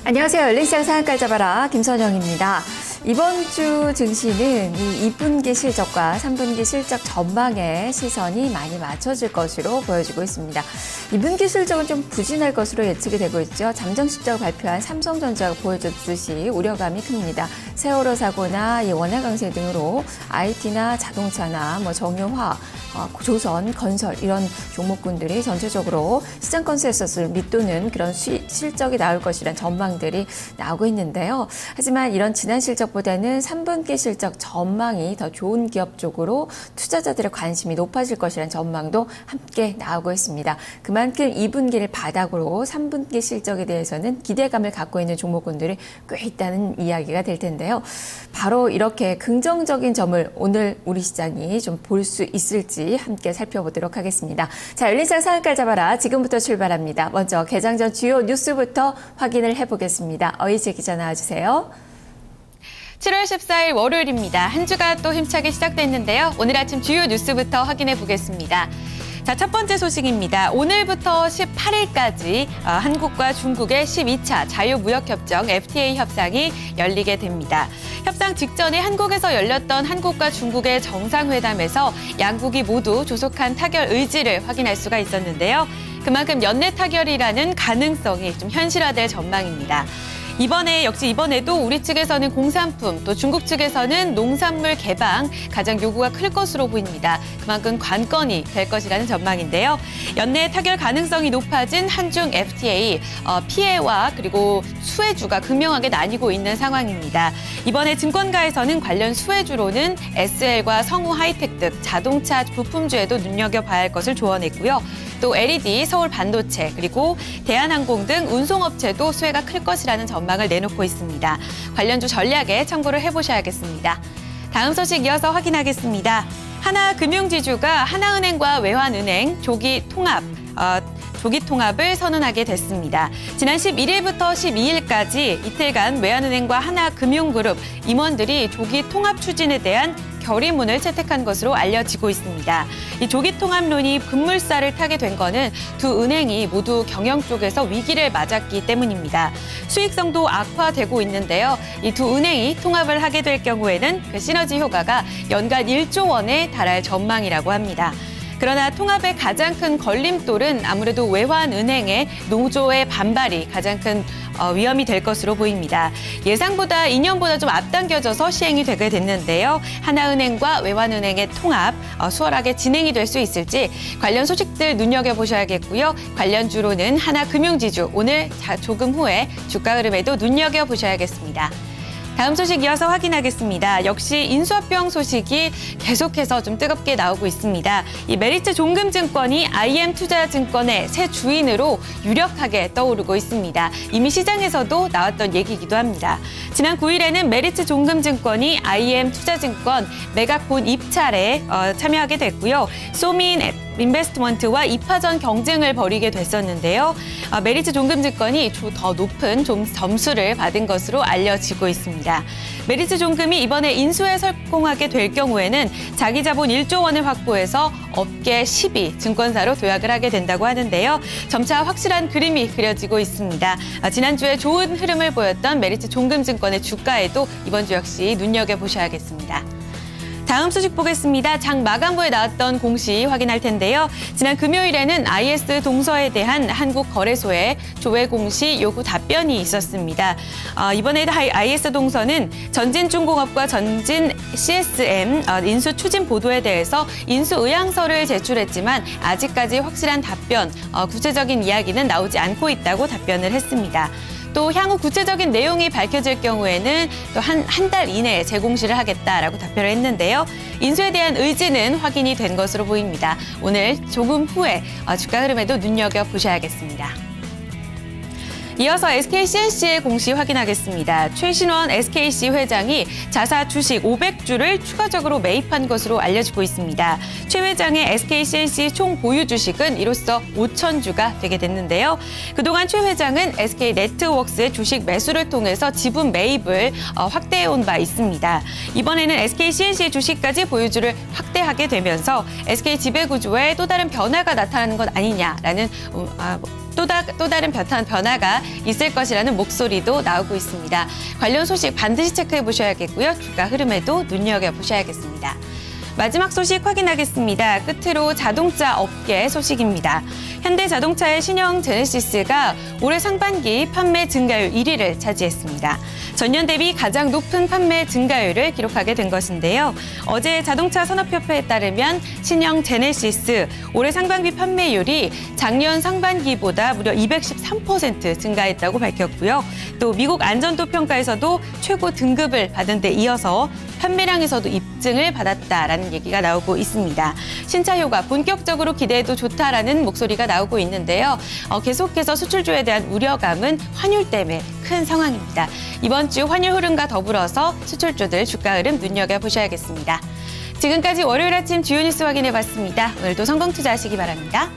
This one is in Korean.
안녕하세요. 열린시장 상한가 잡아라 김선영입니다. 이번 주 증시는 이 2분기 실적과 3분기 실적 전망에 시선이 많이 맞춰질 것으로 보여지고 있습니다. 2분기 실적은 좀 부진할 것으로 예측이 되고 있죠. 잠정 실적을 발표한 삼성전자가 보여줬듯이 우려감이 큽니다. 세월호 사고나 이 원화 강세 등으로 IT나 자동차나 정유화, 조선, 건설 이런 종목군들이 전체적으로 시장 컨센서스를 밑도는 그런 실적이 나올 것이라는 전망들이 나오고 있는데요. 하지만 이런 지난 실적보다는 3분기 실적 전망이 더 좋은 기업 쪽으로 투자자들의 관심이 높아질 것이라는 전망도 함께 나오고 있습니다. 그만큼 2분기를 바닥으로 3분기 실적에 대해서는 기대감을 갖고 있는 종목군들이 꽤 있다는 이야기가 될 텐데요. 바로 이렇게 긍정적인 점을 오늘 우리 시장이 좀 볼 수 있을지 함께 살펴보도록 하겠습니다. 자, 열린시장 상한가를 잡아라. 지금부터 출발합니다. 먼저 개장 전 주요 뉴스부터 확인을 해보겠습니다. 어이지 기자 나와주세요. 7월 14일 월요일입니다. 한 주가 또 힘차게 시작됐는데요. 오늘 아침 주요 뉴스부터 확인해 보겠습니다. 자, 첫 번째 소식입니다. 오늘부터 18일까지 한국과 중국의 12차 자유무역협정 FTA 협상이 열리게 됩니다. 협상 직전에 한국에서 열렸던 한국과 중국의 정상회담에서 양국이 모두 조속한 타결 의지를 확인할 수가 있었는데요. 그만큼 연내 타결이라는 가능성이 좀 현실화될 전망입니다. 이번에도 우리 측에서는 공산품, 또 중국 측에서는 농산물 개방 가장 요구가 클 것으로 보입니다. 그만큼 관건이 될 것이라는 전망인데요. 연내 타결 가능성이 높아진 한중 FTA, 피해와 그리고 수혜주가 극명하게 나뉘고 있는 상황입니다. 이번에 증권가에서는 관련 수혜주로는 SL과 성우 하이텍 등 자동차 부품주에도 눈여겨봐야 할 것을 조언했고요. 또 LED, 서울 반도체, 그리고 대한항공 등 운송업체도 수혜가 클 것이라는 전망을 내놓고 있습니다. 관련주 전략에 참고를 해보셔야겠습니다. 다음 소식 이어서 확인하겠습니다. 하나금융지주가 하나은행과 외환은행 조기 통합을 선언하게 됐습니다. 지난 11일부터 12일까지 이틀간 외환은행과 하나금융그룹 임원들이 조기 통합 추진에 대한 결의문을 채택한 것으로 알려지고 있습니다. 이 조기 통합론이 급물살을 타게 된 거는 두 은행이 모두 경영 쪽에서 위기를 맞았기 때문입니다. 수익성도 악화되고 있는데요. 이 두 은행이 통합을 하게 될 경우에는 그 시너지 효과가 연간 1조 원에 달할 전망이라고 합니다. 그러나 통합의 가장 큰 걸림돌은 아무래도 외환은행의 노조의 반발이 가장 큰 위험이 될 것으로 보입니다. 예상보다 2년보다 좀 앞당겨져서 시행이 되게 됐는데요. 하나은행과 외환은행의 통합 수월하게 진행이 될 수 있을지 관련 소식들 눈여겨보셔야겠고요. 관련주로는 하나금융지주 오늘 조금 후에 주가 흐름에도 눈여겨보셔야겠습니다. 다음 소식 이어서 확인하겠습니다. 역시 인수합병 소식이 계속해서 좀 뜨겁게 나오고 있습니다. 이 메리츠 종금증권이 IM투자증권의 새 주인으로 유력하게 떠오르고 있습니다. 이미 시장에서도 나왔던 얘기이기도 합니다. 지난 9일에는 메리츠 종금증권이 IM투자증권 매각본 입찰에 참여하게 됐고요. 소민 인베스트먼트와 2파전 경쟁을 벌이게 됐었는데요. 메리츠 종금증권이 더 높은 점수를 받은 것으로 알려지고 있습니다. 메리츠 종금이 이번에 인수에 성공하게 될 경우에는 자기 자본 1조 원을 확보해서 업계 10위 증권사로 도약을 하게 된다고 하는데요. 점차 확실한 그림이 그려지고 있습니다. 지난주에 좋은 흐름을 보였던 메리츠 종금증권의 주가에도 이번 주 역시 눈여겨보셔야겠습니다. 다음 소식 보겠습니다. 장 마감부에 나왔던 공시 확인할 텐데요. 지난 금요일에는 IS 동서에 대한 한국거래소의 조회 공시 요구 답변이 있었습니다. 이번에 IS 동서는 전진중공업과 전진 CSM 인수 추진 보도에 대해서 인수 의향서를 제출했지만 아직까지 확실한 답변, 구체적인 이야기는 나오지 않고 있다고 답변을 했습니다. 또 향후 구체적인 내용이 밝혀질 경우에는 또 한 달 이내에 재공시를 하겠다라고 답변을 했는데요. 인수에 대한 의지는 확인이 된 것으로 보입니다. 오늘 조금 후에 주가 흐름에도 눈여겨보셔야겠습니다. 이어서 SKCNC의 공시 확인하겠습니다. 최신원 SKC 회장이 자사 주식 500주를 추가적으로 매입한 것으로 알려지고 있습니다. 최 회장의 SKCNC 총 보유 주식은 이로써 5,000주가 되게 됐는데요. 그동안 최 회장은 SK네트워크스의 주식 매수를 통해서 지분 매입을 확대해온 바 있습니다. 이번에는 SKCNC 주식까지 보유주를 확대하게 되면서 SK 지배구조에 또 다른 변화가 나타나는 것 아니냐라는 또 다른 변화가 있을 것이라는 목소리도 나오고 있습니다. 관련 소식 반드시 체크해 보셔야겠고요. 주가 흐름에도 눈여겨보셔야겠습니다. 마지막 소식 확인하겠습니다. 끝으로 자동차 업계 소식입니다. 현대자동차의 신형 제네시스가 올해 상반기 판매 증가율 1위를 차지했습니다. 전년 대비 가장 높은 판매 증가율을 기록하게 된 것인데요. 어제 자동차 산업협회에 따르면 신형 제네시스 올해 상반기 판매율이 작년 상반기보다 무려 213% 증가했다고 밝혔고요. 또 미국 안전도 평가에서도 최고 등급을 받은 데 이어서 판매량에서도 입증을 받았다라는 얘기가 나오고 있습니다. 신차 효과 본격적으로 기대해도 좋다라는 목소리가 나오고 있는데요. 계속해서 수출주에 대한 우려감은 환율 때문에 큰 상황입니다. 이번 주 환율 흐름과 더불어서 수출주들 주가 흐름 눈여겨보셔야겠습니다. 지금까지 월요일 아침 주요 뉴스 확인해봤습니다. 오늘도 성공 투자하시기 바랍니다.